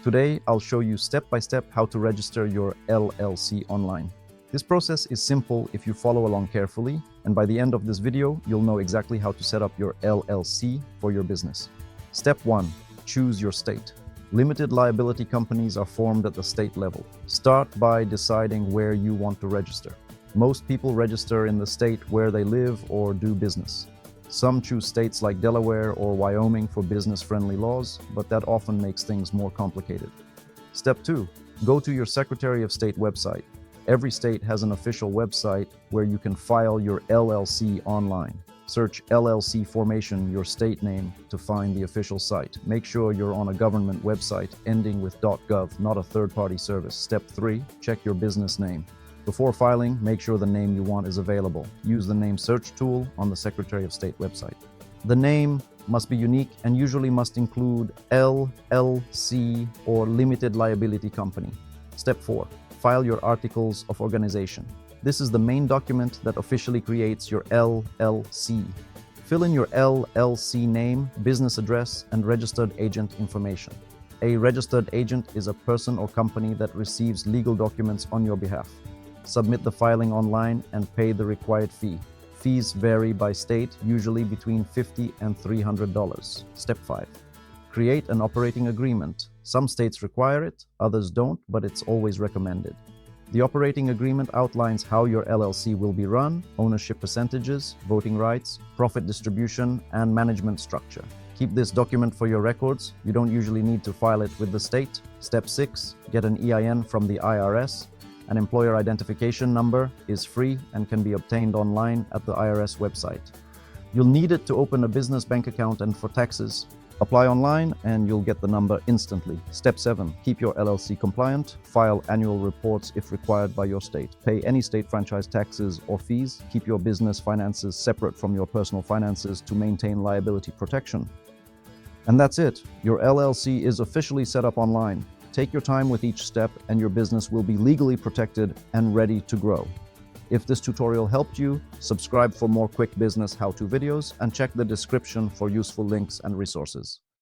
Today, I'll show you step by step how to register your LLC online. This process is simple if you follow along carefully, and by the end of this video, you'll know exactly how to set up your LLC for your business. Step 1. Choose your state. Limited liability companies are formed at the state level. Start by deciding where you want to register. Most people register in the state where they live or do business. Some choose states like Delaware or Wyoming for business-friendly laws, but that often makes things more complicated. Step 2. Go to your Secretary of State website. Every state has an official website where you can file your LLC online. Search LLC formation, your state name, to find the official site. Make sure you're on a government website ending with .gov, not a third-party service. Step 3. Check your business name. Before filing, make sure the name you want is available. Use the name search tool on the Secretary of State website. The name must be unique and usually must include LLC or limited liability company. Step 4. File your articles of organization. This is the main document that officially creates your LLC. Fill in your LLC name, business address, and registered agent information. A registered agent is a person or company that receives legal documents on your behalf. Submit the filing online and pay the required fee. Fees vary by state, usually between $50 and $300. Step 5. Create an operating agreement. Some states require it, others don't, but it's always recommended. The operating agreement outlines how your LLC will be run, ownership percentages, voting rights, profit distribution, and management structure. Keep this document for your records. You don't usually need to file it with the state. Step 6. Get an EIN from the IRS. An employer identification number is free and can be obtained online at the IRS website. You'll need it to open a business bank account and for taxes. Apply online and you'll get the number instantly. Step 7. Keep your LLC compliant. File annual reports if required by your state. Pay any state franchise taxes or fees. Keep your business finances separate from your personal finances to maintain liability protection. And that's it. Your LLC is officially set up online. Take your time with each step and your business will be legally protected and ready to grow. If this tutorial helped you, subscribe for more quick business how-to videos and check the description for useful links and resources.